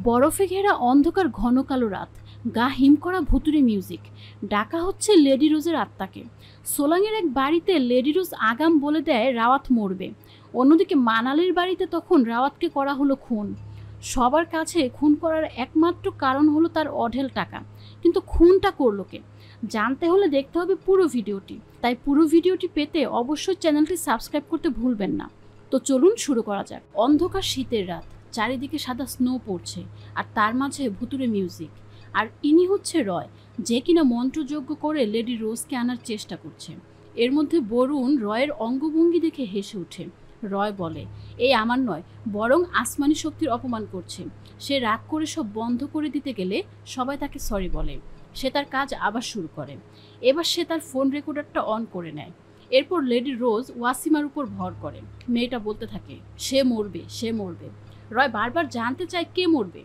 বরফে ঘেরা অন্ধকার ঘন কালো রাত, গা হিম করা ভুতুরে মিউজিক, ডাকা হচ্ছে লেডি রোজের আত্মাকে। সোলাংয়ের এক বাড়িতে লেডি রোজ আগাম বলে দেয় রাওয়াত মরবে। অন্যদিকে মানালির বাড়িতে তখন রাওয়াতকে করা হলো খুন। সবার কাছে খুন করার একমাত্র কারণ হলো তার অঢেল টাকা, কিন্তু খুনটা করলো কে? জানতে হলে দেখতে হবে পুরো ভিডিওটি। তাই পুরো ভিডিওটি পেতে অবশ্যই চ্যানেলটি সাবস্ক্রাইব করতে ভুলবেন না। তো চলুন শুরু করা যাক। অন্ধকার শীতের রাত, চারিদিকে সাদা স্নো পড়ছে, আর তার মাঝে ভুতুরে মিউজিক। আর ইনি হচ্ছে রয়, যে কিনা মন্ত্রযজ্ঞ করে লেডি রোজকে আনার চেষ্টা করছে। এর মধ্যে বরুণ রয়ের অঙ্গভঙ্গি দেখে হেসে ওঠে। রয় বলে, এই আমার নয়, বরং আসমানি শক্তির অপমান করছে। সে রাগ করে সব বন্ধ করে দিতে গেলে সবাই তাকে সরি বলে। সে তার কাজ আবার শুরু করে। এবার সে তার ফোন রেকর্ডারটা অন করে নেয়। এরপর লেডি রোজ ওয়াসিমার উপর ভর করে। মেয়েটা বলতে থাকে, সে মরবে, সে মরবে। রয় বারবার জানতে চায় কে মরবে।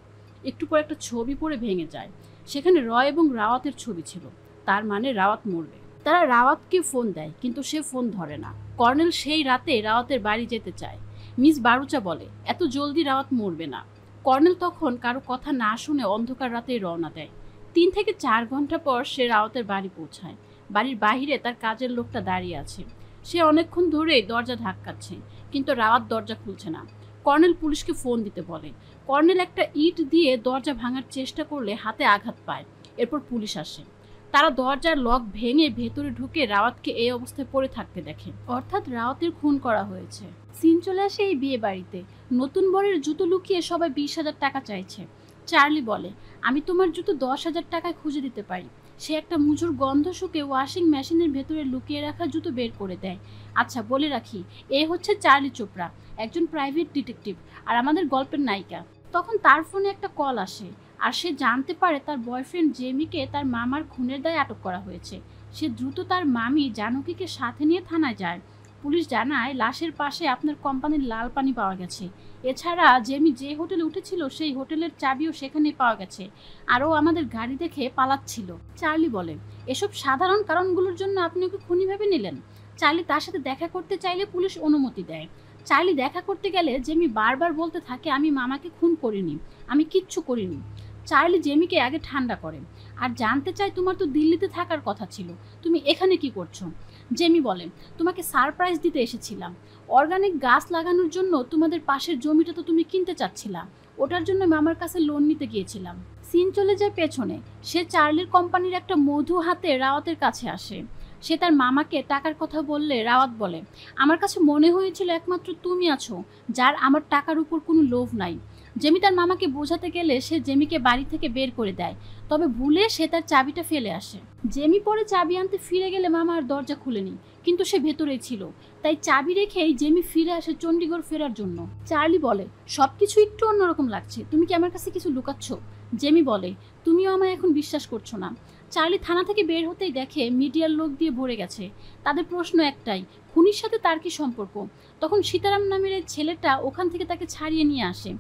একটু পর একটা ছবি পড়ে ভেঙে যায়। সেখানে রয় এবং রাওয়াতের ছবি ছিল। তার মানে রাওয়াত মরবে। তারা রাওয়াতকে ফোন দেয়, কিন্তু সে ফোন ধরে না। কর্নেল সেই রাতে রাওয়াতের বাড়ি যেতে চায়। মিস বারুচা বলে, এত জলদি রাওয়াত মরবে না। কর্নেল তখন কারো কথা না শুনে অন্ধকার রাতেই রওনা দেয়। 3 থেকে 4 ঘন্টা পর সে রাওয়াতের বাড়ি পৌঁছায়। বাড়ির বাহিরে তার কাজের লোকটা দাঁড়িয়ে আছে। সে অনেকক্ষণ ধরে দরজা ধাক্কাচ্ছে, কিন্তু রাওয়াত দরজা খুলছে না। কর্নেল পুলিশকে ফোন দিতে বলে। কর্নেল একটা ইট দিয়ে দরজা ভাঙার চেষ্টা করলে হাতে আঘাত পায়। এরপর পুলিশ আসে। তারা দরজার লক ভেঙে ভেতরে ঢুকে রাওয়াতকে এই অবস্থায় পড়ে থাকতে দেখে। অর্থাৎ রাওয়াতের খুন করা হয়েছে। সিন চলে আসে এই বিয়ে বাড়িতে। নতুন বরের জুতো লুকিয়ে সবাই 20,000 টাকা চাইছে। চার্লি বলে, আমি তোমার জুতো 10,000 টাকায় খুঁজে দিতে পারি। সে একটা মুজুর গন্ধ শুকে ওয়াশিং মেশিনের ভেতরে লুকিয়ে রাখা জুতো বের করে দেয়। আচ্ছা, বলে রাখি, এ হচ্ছে চার্লি চোপড়া, একজন প্রাইভেট ডিটেকটিভ আর আমাদের গল্পের নায়িকা। তখন তার ফোনে একটা কল আসে, আর সে জানতে পারে তার বয়ফ্রেন্ড জেমিকে তার মামার খুনের দায়ে আটক করা হয়েছে। সে দ্রুত তার মামি জানকীকে সাথে নিয়ে থানায় যায়। পুলিশ জানায়, লাশের পাশে আপনার কোম্পানির লাল পানি পাওয়া গেছে। এছাড়া জেমি যে হোটেলে উঠেছিল সেই হোটেলের চাবিও সেখানে পাওয়া গেছে। আরও আমাদের গাড়ি দেখে পালাচ্ছিল। চার্লি বলে, এসব সাধারণ কারণগুলোর জন্য আপনি ওকে খুনি ভেবে নিলেন? চার্লি তার সাথে দেখা করতে চাইলে পুলিশ অনুমতি দেয়। চার্লি দেখা করতে গেলে জেমি বারবার বলতে থাকে, আমি মামাকে খুন করিনি, আমি কিচ্ছু করিনি। চার্লি জেমিকে আগে ঠান্ডা করে আর জানতে চায়, তোমার তো দিল্লিতে থাকার কথা ছিল, তুমি এখানে কি করছো? জেমি বলে, তোমাকে সারপ্রাইজ দিতে এসেছিলাম। অর্গানিক গাছ লাগানোর জন্য তোমাদের পাশের জমিটা তো তুমি কিনতে চাচ্ছিলা, ওটার জন্য মামার কাছে লোন নিতে গিয়েছিলাম। সিন চলে যায় পেছনে। সে চার্লির কোম্পানির একটা মধু হাতে রাওয়াতের কাছে আসে। সে তার মামাকে টাকার কথা বললে রাওয়াত বলে, আমার কাছে মনে হয়েছিল একমাত্র তুমি আছো যার আমার টাকার উপর কোনো লোভ নাই। জেমি তার মামাকে বোঝাতে গেলে সে জেমিকে বাড়ি থেকে বের করে দেয়, তবে ভুলে সে তার চাবিটা ফেলে আসে। জেমি পরে চাবি আনতে ফিরে গেলে মামা আর দরজা খুলেনি, কিন্তু সে ভেতরেই ছিল। তাই চাবি রেখেই জেমি ফিরে আসে চণ্ডীগড় ফেরার জন্য। চার্লি বলে, সবকিছু একটু অন্যরকম লাগছে, তুমি কি আমার কাছে কিছু লুকাচ্ছ? জেমি বলে, তুমিও আমায় এখন বিশ্বাস করছো না। চার্লি থানা থেকে বের হতেই দেখে মিডিয়ার লোক দিয়ে ভরে গেছে। তাদের প্রশ্ন একটাই, খুনির সাথে তার কি সম্পর্ক? তখন সীতারাম নামের এই ছেলেটা ওখান থেকে তাকে ছাড়িয়ে নিয়ে আসে।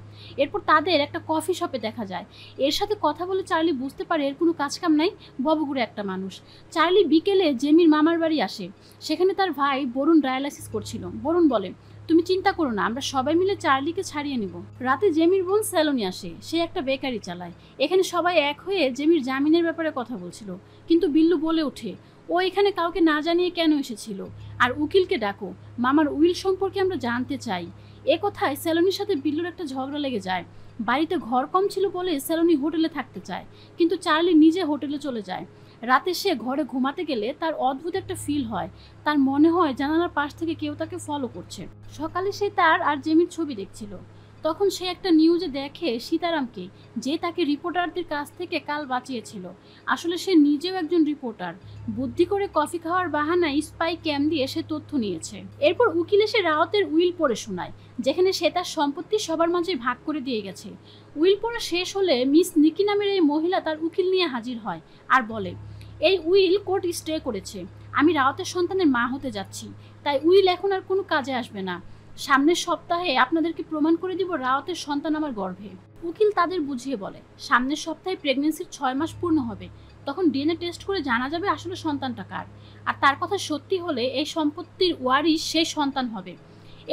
এরপর তাদের একটা কফি শপে দেখা যায়। এর সাথে কথা বলে চার্লি বুঝতে পারে এর কোনো কাজকাম নাই, ববগুড়ে একটা মানুষ। চার্লি বিকেলে জেমির মামার বাড়ি আসে। সেখানে তার ভাই বরুণ ডায়ালাইসিস করছিল। বরুণ বলে, তুমি চিন্তা করো না, আমরা সবাই মিলে চার্লিকে ছাড়িয়ে নিব। রাতে জেমির বোন স্যালনি আসে। সে একটা বেকারি চালায়। এখানে সবাই এক হয়ে জেমির জামিনের ব্যাপারে কথা বলছিল, কিন্তু বিল্লু বলে ওঠে, ও এখানে কাউকে না জানিয়ে কেন এসেছিল? আর উকিলকে ডাকো, মামার উইল সম্পর্কে আমরা জানতে চাই। এ কথায় স্যালনির সাথে বিল্লুর একটা ঝগড়া লেগে যায়। বাড়িতে ঘর কম ছিল বলে স্যালনি হোটেলে থাকতে চায়, কিন্তু চার্লি নিজে হোটেলে চলে যায়। রাতে সে ঘরে ঘুমাতে গেলে তার অদ্ভুত একটা ফিল হয়। তার মনে হয় জানালার পাশ থেকে কেউ তাকে ফলো করছে। সকালে সে তার আর জেমির ছবি দেখছিল। তখন সে একটা নিউজে দেখে সীতারামকে, যে তাকে রিপোর্টারদের কাছ থেকে কাল বাঁচিয়েছিল। আসলে সে নিজেও একজন রিপোর্টার। বুদ্ধি করে কফি খাওয়ার বাহানায় স্পাই ক্যাম্প দিয়ে সে তথ্য নিয়েছে। এরপর উকিল এসে রাওয়াতের উইল পড়ে শোনায়, যেখানে সে তার সম্পত্তি সবার মাঝে ভাগ করে দিয়ে গেছে। উইল পড়া শেষ হলে মিস নিকি নামের এই মহিলা তার উকিল নিয়ে হাজির হয় আর বলে, এই উইল কোর্ট স্টে করেছে। আমি রাওয়াতের সন্তানের মা হতে যাচ্ছি, তাই উইল এখন আর কোনো কাজে আসবে না। সামনের সপ্তাহে আপনাদেরকে প্রমাণ করে দিব রাওয়াতের সন্তান আমার গর্ভে। উকিল তাদের বুঝিয়ে বলে, সামনের সপ্তাহে প্রেগনেন্সির 6 মাস পূর্ণ হবে। তখন ডিএনএ টেস্ট করে জানা যাবে আসলে সন্তানটা কার। আর তার কথা সত্যি হলে এই সম্পত্তির ওয়ারিশ সেই সন্তান হবে।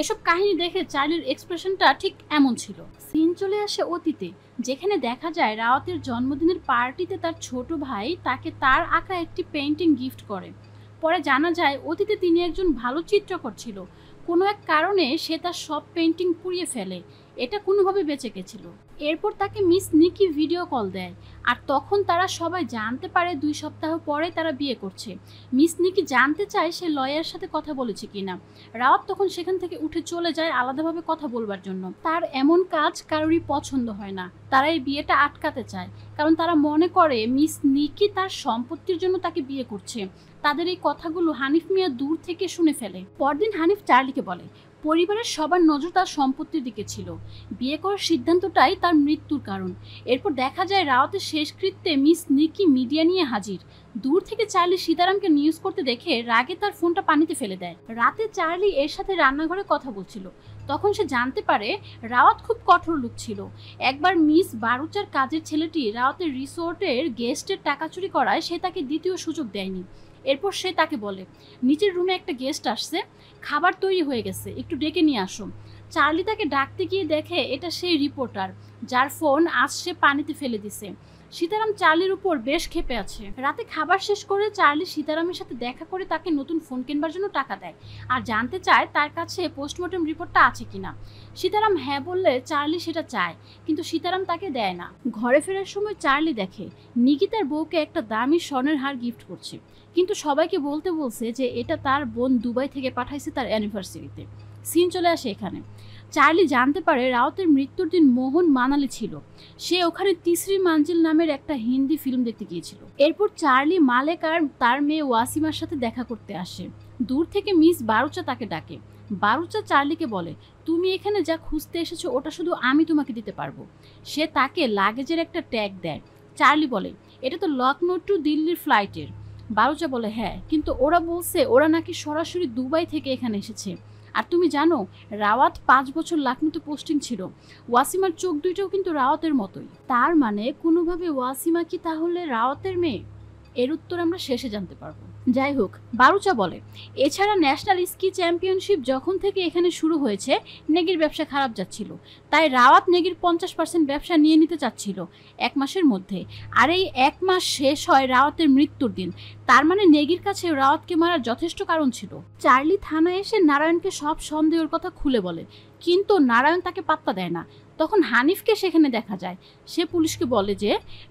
এসব কাহিনী দেখে চার্লির এক্সপ্রেশনটা ঠিক এমন ছিল। সিন চলে আসে অতীতে, যেখানে দেখা যায় রাওয়াতের জন্মদিনের পার্টিতে তার ছোট ভাই তাকে তার আঁকা একটি পেইন্টিং গিফট করে। পরে জানা যায় অতীতে তিনি একজন ভালো চিত্রকর ছিল, কোনো এক কারণে সে তার সব পেইন্টিং পুড়িয়ে ফেলে, এটা কোনোভাবে বেঁচে গেছিল। এরপর তাকে মিস নিকি ভিডিও কল দেয়, আর তখন তারা সবাই জানতে পারে 2 সপ্তাহ পরে তারা বিয়ে করছে। মিস নিকি জানতে চায় সে লয়ারের সাথে কথা বলেছে কিনা। রাওয়াত তখন সেখান থেকে উঠে চলে যায় আলাদাভাবে কথা বলবার জন্য। তার এমন কাজ কারোরই পছন্দ হয় না, তারা এই বিয়েটা আটকাতে চায়, কারণ তারা মনে করে মিস নিকি তার সম্পত্তির জন্য তাকে বিয়ে করছে। তাদের এই কথাগুলো হানিফ মিয়া দূর থেকে শুনে ফেলে। পরদিন হানিফ চার্লিকে বলে পরিবারের সবার নজর তার সম্পত্তির দিকে ছিল, বিয়ে করার সিদ্ধান্তটাই তার মৃত্যুর কারণ। এরপর দেখা যায় রাওয়াতের শেষকৃত্যে মিস নিকি মিডিয়া নিয়ে হাজির। দূর থেকে চার্লি সীতারামকে নিউজ করতে দেখে রাগে তার ফোনটা পানিতে ফেলে দেয়। রাতে চার্লি এর সাথে রান্নাঘরে কথা বলছিল, তখন সে জানতে পারে রাওয়াত খুব কঠোর লোক ছিল। একবার মিস বারুচার কাজের ছেলেটি রাওয়াতের রিসোর্টের গেস্টের টাকা চুরি করায় সে তাকে দ্বিতীয় সুযোগ দেয়নি। এরপর সে তাকে বলে নিচের রুমে একটা গেস্ট আসছে, খাবার তৈরি হয়ে গেছে, একটু ডেকে নিয়ে আসো। চার্লি তাকে ডাকতে গিয়ে দেখে এটা সেই রিপোর্টার যার ফোন আজ সে পানিতে ফেলে দিছে। সীতারাম চার্লির উপর বেশ ক্ষেপে আছে। রাতে খাবার শেষ করে চার্লি সীতারামের সাথে দেখা করে তাকে নতুন ফোন কেনবার জন্য টাকা দেয়, আর জানতে চায় তার কাছে পোস্টমর্টম রিপোর্টটা আছে কিনা। সীতারাম হ্যাঁ বললে চার্লি সেটা চায়, কিন্তু সীতারাম তাকে দেয় না। ঘরে ফেরার সময় চার্লি দেখে নিকি তার বউকে একটা দামি স্বর্ণের হার গিফট করছে, কিন্তু সবাইকে বলতে বলছে যে এটা তার বোন দুবাই থেকে পাঠাইছে তার অ্যানিভার্সারিতে। সিন চলে আসে এখানে। চার্লি জানতে পারে রাওয়াতের মৃত্যুর দিন মোহন মানালি ছিল, সে ওখানে তিসরি মাঞ্জিল নামের একটা হিন্দি ফিল্ম দেখতে গিয়েছিল। এরপর চার্লি মালেক আর তার মেয়ে ওয়াসিমার সাথে দেখা করতে আসে। দূর থেকে মিস বারুচা তাকে ডাকে। বারুচা চার্লিকে বলে তুমি এখানে যা খুঁজতে এসেছো ওটা শুধু আমি তোমাকে দিতে পারবো। সে তাকে লাগেজের একটা ট্যাগ দেয়। চার্লি বলে এটা তো লখনৌ টু দিল্লির ফ্লাইটের। বারুচা বলে হ্যাঁ, কিন্তু ওরা বলছে ওরা নাকি সরাসরি দুবাই থেকে এখানে এসেছে। আর তুমি জানো রাওয়াত 5 বছর লখনৌতে পোস্টিং ছিল। ওয়াসিমার চোখ দুইটাও কিন্তু রাওয়াতের মতোই। তার মানে কোনোভাবে ওয়াসিমা কি তাহলে রাওয়াতের মেয়ে? এর উত্তর আমরা শেষে জানতে পারবো। যাই হোক, বারুচা বলে এছাড়া ন্যাশনাল স্কি চ্যাম্পিয়নশিপ যখন থেকে এখানে শুরু হয়েছে নেগির ব্যবসা খারাপ যাচ্ছিল, তাই রাওয়াত নেগির 50% ব্যবসা নিয়ে নিতে চাচ্ছিল 1 মাসের মধ্যে। আর এই 1 মাস শেষ হয় রাওয়াতের মৃত্যুর দিন। তার মানে নেগির কাছে রাওয়াতকে মারার যথেষ্ট কারণ ছিল। চার্লি থানায় এসে নারায়ণকে সব সন্দেহের কথা খুলে বলে, কিন্তু নারায়ণ তাকে পাত্তা দেয় না। তখন হানিফকে সেখানে দেখা যায়। সে পুলিশকে বলে যে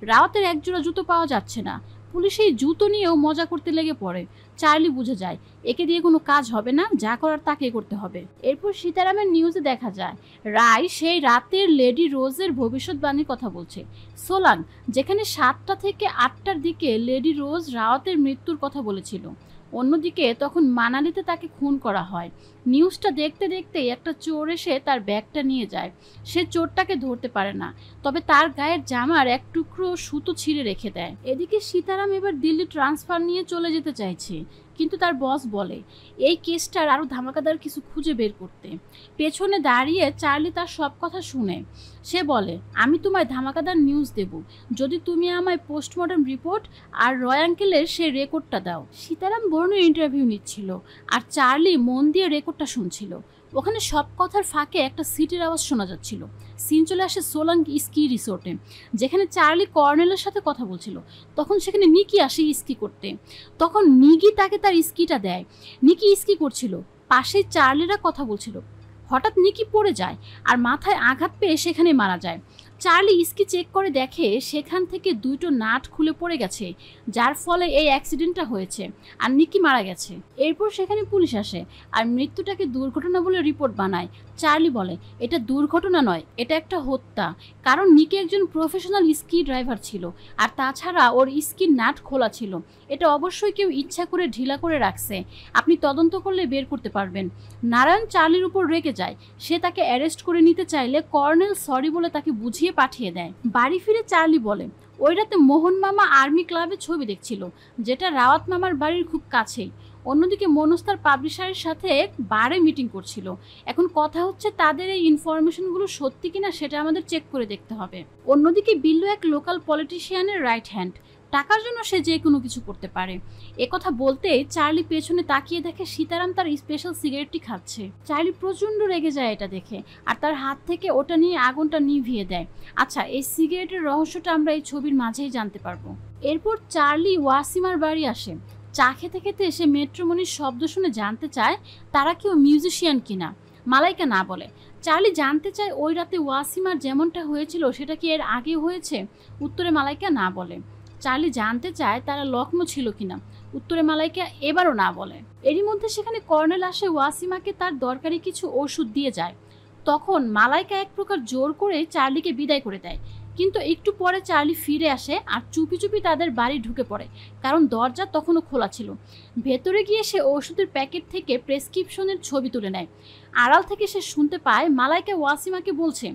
রাওয়াতের একজোড়া জুতো পাওয়া যাচ্ছে না। পুলিশ এই জুতো নিয়েও মজা করতে লেগে পড়ে। চার্লি বুঝে যায় একে দিয়ে কোনো কাজ হবে না, যা করার তাকে করতে হবে। এরপর সীতারামের নিউজে দেখা যায় রায় সেই রাতের লেডি রোজের ভবিষ্যৎবাণীর কথা বলছে। সোলাং, যেখানে 7টা থেকে 8টার দিকে লেডি রোজ রাওয়াতের মৃত্যুর কথা বলেছিল। অন্যদিকে তখন মানালিতে তাকে খুন করা হয়। নিউজটা দেখতে দেখতেই একটা চোর এসে তার ব্যাগটা নিয়ে যায়। সে চোরটাকে ধরতে পারে না, তবে তার গায়ের জামার এক টুকরো সুতো ছিঁড়ে রেখে দেয়। এদিকে সীতারাম এবার দিল্লি ট্রান্সফার নিয়ে চলে যেতে চাইছে, কিন্তু তার বস বলে এই কেসটার আরও ধামাকাদার কিছু খুঁজে বের করতে। পেছনে দাঁড়িয়ে চার্লি তার সব কথা শুনে। সে বলে আমি তোমায় ধামাকাদার নিউজ দেব যদি তুমি আমায় পোস্টমর্টম রিপোর্ট আর রয় আঙ্কেলের সেই রেকর্ডটা দাও। সীতারাম বর্ণের ইন্টারভিউ নিচ্ছিল, আর চার্লি মন দিয়ে রেকর্ডটা শুনছিল। ওখানে সব কথার ফাঁকে একটা সিটির আওয়াজ শোনা যাচ্ছিল। সিন চলে আসে সোলাং স্কি রিসোর্টে, যেখানে চার্লি কর্নেলের সাথে কথা বলছিল। তখন সেখানে নিকি আসে স্কি করতে। তখন নিকি তাকে তার স্কিটা দেয়। নিকি স্কি করছিল, পাশে চার্লিরা কথা বলছিল। হঠাৎ নিকি পড়ে যায় আর মাথায় আঘাত পেয়ে সেখানে মারা যায়। চার্লি স্কি চেক করে দেখে সেখান থেকে 2টো নাট খুলে পড়ে গেছে, যার ফলে এই অ্যাক্সিডেন্টটা হয়েছে আর নিকি মারা গেছে। এরপর সেখানে পুলিশ আসে আর মৃত্যুটাকে দুর্ঘটনা বলে রিপোর্ট বানায়। চার্লি বলে এটা দুর্ঘটনা নয়, এটা একটা হত্যা, কারণ নিকি একজন প্রফেশনাল স্কি ড্রাইভার ছিল, আর তাছাড়া ওর স্কির নাট খোলা ছিল। এটা অবশ্যই কেউ ইচ্ছা করে ঢিলা করে রাখছে, আপনি তদন্ত করলে বের করতে পারবেন। নারায়ণ চার্লির উপর রেগে যায়। সে তাকে অ্যারেস্ট করে নিতে চাইলে কর্নেল সরি বলে তাকে বুঝিয়ে পাঠিয়ে দেয়। বাড়ি ফিরে চার্লি বলে ওই রাতে মোহন মামা আর্মি ক্লাবে ছবি দেখছিল, যেটা রাওয়াত মামার বাড়ির খুব কাছেই। অন্যদিকে মনোজ তার পাবলিশারের সাথে বারে মিটিং করছিল। এখন কথা হচ্ছে তাদের এই ইনফরমেশনগুলো সত্যি কিনা সেটা আমাদের চেক করে দেখতে হবে। অন্যদিকে বিল্লু এক লোকাল পলিটিশিয়ানের রাইট হ্যান্ড। টাকার জন্য সে যে কোনো কিছু করতে পারে। একথা বলতেই চার্লি পেছনে তাকিয়ে দেখে সীতারাম তার স্পেশাল সিগারেটটি খাচ্ছে। চার্লি প্রচণ্ড রেগে যায় এটা দেখে, আর তার হাত থেকে ওটা নিয়ে আগুনটা নিভিয়ে দেয়। আচ্ছা, এই সিগারেটের রহস্যটা আমরা এই ছবির মাঝেই জানতে পারবো। এরপর চার্লি ওয়াসিমার বাড়ি আসে। চা খেতে খেতে সে মেট্রোমনির শব্দ শুনে জানতে চায় তারা কেউ মিউজিশিয়ান কিনা। মালাইকা না বলে। চার্লি জানতে চায় ওই রাতে ওয়াসিমার যেমনটা হয়েছিল সেটা কি এর আগে হয়েছে। উত্তরে মালাইকা না বলে। চার্লি জানতে চায় তারা লখনৌ ছিল কিনা। উত্তরে মালাইকা এবারও না বলে। এরই মধ্যে সেখানে কর্নেল আসে ওয়াসিমাকে তার দরকারি কিছু ওষুধ দিয়ে যায়। তখন মালাইকা এক প্রকার জোর করে চার্লিকে বিদায় করে দেয়, কিন্তু একটু পরে চার্লি ফিরে আসে আর চুপি চুপি তাদের বাড়ি ঢুকে পড়ে, কারণ দরজা তখনও খোলা ছিল। ভেতরে গিয়ে সে ওষুধের প্যাকেট থেকে প্রেসক্রিপশনের ছবি তুলে নেয়। আড়াল থেকে সে শুনতে পায় মালাইকা ওয়াসিমাকে বলছে,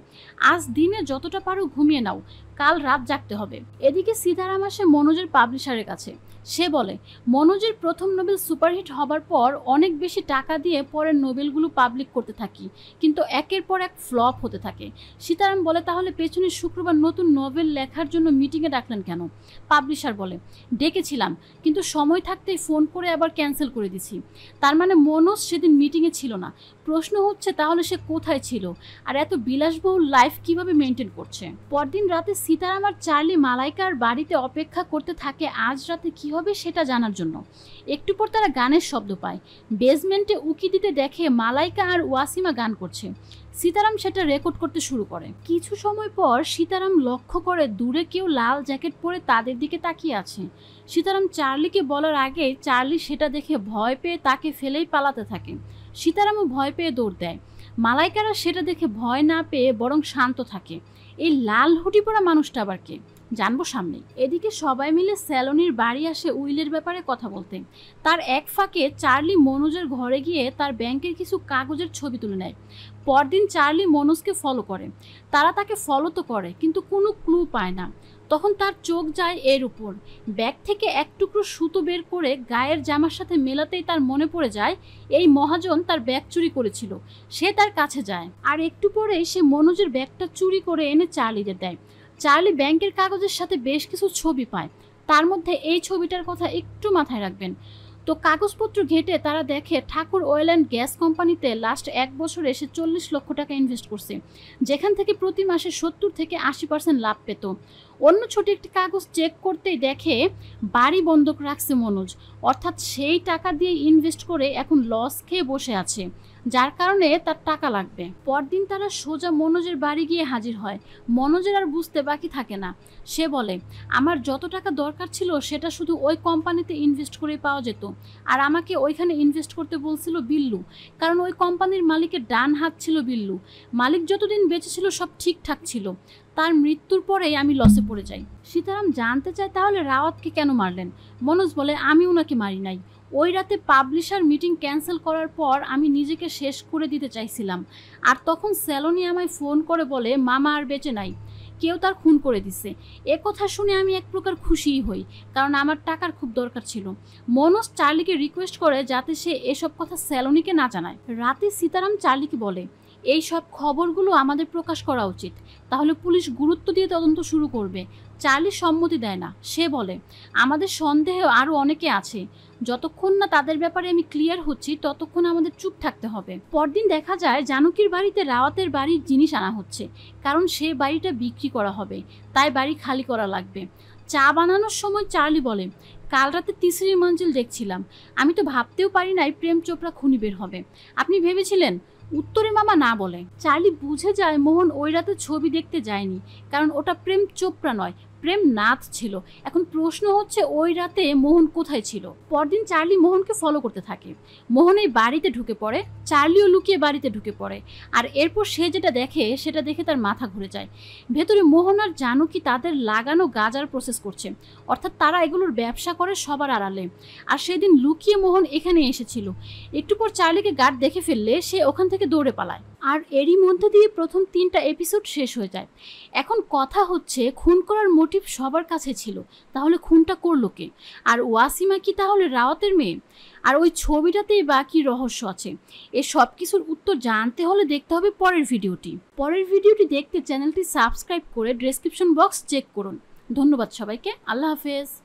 আজ দিনে যতটা পারো ঘুমিয়ে নাও, কাল রাত জাগতে হবে। এদিকে সীতারাম আসে মনোজের পাবলিশারের কাছে। সে বলে মনোজের প্রথম নোবেল সুপারহিট হবার পর অনেক বেশি টাকা দিয়ে পরের নোবেলগুলো পাবলিক করতে থাকি, কিন্তু একের পর এক ফ্লপ হতে থাকে। সীতারাম বলে তাহলে পেছনে শুক্রবার নতুন নোবেল লেখার জন্য মিটিংয়ে ডাকলেন কেন? পাবলিশার বলে ডেকেছিলাম, কিন্তু সময় থাকতেই ফোন করে আবার ক্যান্সেল করে দিছি। তার মানে মনোজ সেদিন মিটিংয়ে ছিল না। প্রশ্ন হচ্ছে তাহলে সে কোথায় ছিল, আর এত বিলাসবহুল লাইফ কিভাবে মেনটেন করছে? পরদিন রাতে সীতারাম আর চার্লি মালাইকার বাড়িতে অপেক্ষা করতে থাকে আজ রাতে কি হবে সেটা জানার জন্য। একটু পর তারা গানের শব্দ পায়। বেসমেন্টে উকি দিতে দেখে মালাইকা আর ওয়াসিমা গান করছে। সীতারাম সেটা রেকর্ড করতে শুরু করে। কিছু সময় পর সীতারাম লক্ষ্য করে দূরে কেউ লাল জ্যাকেট পরে তাদের দিকে তাকিয়ে আছে। সীতারাম চার্লিকে বলার আগে চার্লি সেটা দেখে ভয় পেয়ে তাকে ফেলেই পালাতে থাকে। সীতারামও ভয় পেয়ে দৌড় দেয়। মালাইকারা সেটা দেখে ভয় না পেয়ে বরং শান্ত থাকে। এই লাল হুডি পরা মানুষটা আবার কে, জানবো সামনে। এদিকে সবাই মিলে স্যালোনির বাড়ি আসে উইলের ব্যাপারে কথা বলতে। তার এক ফাঁকে চার্লি মনোজের ঘরে গিয়ে তার ব্যাংকের কিছু কাগজের ছবি তুলে নেয়। পরদিন চার্লি মনোজকে ফলো করে। তারা তাকে ফলো তো করে, কিন্তু কোনো ক্লু পায় না। তখন তার চোখ যায় এর উপর। ব্যাগ থেকে এক টুকরো সুতো বের করে গায়ের জামার সাথে মেলাতেই তার মনে পড়ে যায় এই মহাজন তার ব্যাগ চুরি করেছিল। সে তার কাছে যায়, আর একটু পরেই সে মনোজের ব্যাগটা চুরি করে এনে চার্লিদের দেয়। চার্লি ব্যাংকের কাগজের সাথে বেশ কিছু ছবি পায়। তার মধ্যে এই ছবিটার কথা একটু মাথায় রাখবেন। তো কাগজপত্র ঘেটে তারা দেখে ঠাকুর অয়েল অ্যান্ড গ্যাস কোম্পানিতে লাস্ট 1 বছরে সে 40 লক্ষ টাকা ইনভেস্ট করছে, যেখান থেকে প্রতি মাসে 70 থেকে 80% লাভ পেত। অন্য ছোট একটি কাগজ চেক করতেই দেখে বাড়ি বন্ধক রাখছে মনোজ, অর্থাৎ সেই টাকা দিয়ে ইনভেস্ট করে এখন লস খেয়ে বসে আছে, যার কারণে তার টাকা লাগবে। পরদিন তারা সোজা মনোজের বাড়ি গিয়ে হাজির হয়। মনোজের আর বুঝতে বাকি থাকে না। সে বলে আমার যত টাকা দরকার ছিল সেটা শুধু ওই কোম্পানিতে ইনভেস্ট করে পাওয়া যেত, আর আমাকে ওইখানে ইনভেস্ট করতে বলছিল বিল্লু, কারণ ওই কোম্পানির মালিকের ডান হাত ছিল বিল্লু। মালিক যতদিন বেঁচে ছিল সব ঠিকঠাক ছিল, তার মৃত্যুর পরেই আমি লসে পড়ে যাই। সীতারাম জানতে চায় তাহলে রাওয়াতকে কেন মারলেন? মনোজ বলে আমি ওনাকে মারি নাই। ওই রাতে পাবলিশার মিটিং ক্যান্সেল করার পর আমি নিজেকে শেষ করে দিতে চাইছিলাম, আর তখন স্যালোনি আমায় ফোন করে বলে মামা আর বেঁচে নাই, কেউ তার খুন করে দিছে। এ কথা শুনে আমি এক প্রকার খুশিই হই, কারণ আমার টাকার খুব দরকার ছিল। মনোজ চার্লিকে রিকোয়েস্ট করে যাতে সে এসব কথা স্যালোনিকে না জানায়। রাতে সীতারাম চার্লিকে বলে এই সব খবরগুলো আমাদের প্রকাশ করা উচিত, তাহলে পুলিশ গুরুত্ব দিয়ে তদন্ত শুরু করবে। চার্লি সম্মতি দেয় না। সে বলে আমাদের সন্দেহ আরও অনেকে আছে, যতক্ষণ না তাদের ব্যাপারে আমি ক্লিয়ার হচ্ছি ততক্ষণ আমাদের চুপ থাকতে হবে। পরদিন দেখা যায় জানকীর বাড়িতে রাওয়াতের বাড়ির জিনিস আনা হচ্ছে, কারণ সে বাড়িটা বিক্রি করা হবে, তাই বাড়ি খালি করা লাগবে। চা বানানোর সময় চার্লি বলে কাল রাতে তিসরি মঞ্জিল দেখছিলাম, আমি তো ভাবতেও পারি নাই প্রেম চোপড়া খুনি বের হবে। আপনি ভেবেছিলেন? উত্তরে মামা না বলে। চার্লি বুঝে যায় মোহন ওই রাতে ছবি দেখতে যায়নি, কারণ ওটা প্রেম চোপড়া নয়, প্রেম নাথ ছিল। এখন প্রশ্ন হচ্ছে ওই রাতে মোহন কোথায় ছিল? পরদিন চার্লি মোহনকে ফলো করতে থাকে। মোহন এই বাড়িতে ঢুকে পড়ে, চার্লিও লুকিয়ে বাড়িতে ঢুকে পড়ে, আর এরপর সে যেটা দেখে সেটা দেখে তার মাথা ঘুরে যায়। ভেতরে মোহন আর জানকী তাদের লাগানো গাঁজার প্রসেস করছে, অর্থাৎ তারা এগুলোর ব্যবসা করে সবার আড়ালে। আর সেদিন লুকিয়ে মোহন এখানে এসেছিল। একটু পর চার্লিকে গার্ড দেখে ফেললে সে ওখান থেকে দৌড়ে পালায়। আর এরই মধ্যে দিয়ে প্রথম 3টা এপিসোড শেষ হয়ে যায়। এখন কথা হচ্ছে খুন করার মোটিভ সবার কাছে ছিল, তাহলে খুনটা করলো কে? আর ওয়াসিমা কি তাহলে রাওয়াতের মেয়ে? আর ওই ছবিটাতেই বা কি রহস্য আছে? এই সব কিছুর উত্তর জানতে হলে দেখতে হবে পরের ভিডিওটি দেখতে চ্যানেলটি সাবস্ক্রাইব করে ডেসক্রিপশন বক্স চেক করুন। ধন্যবাদ সবাইকে। আল্লাহ হাফেজ।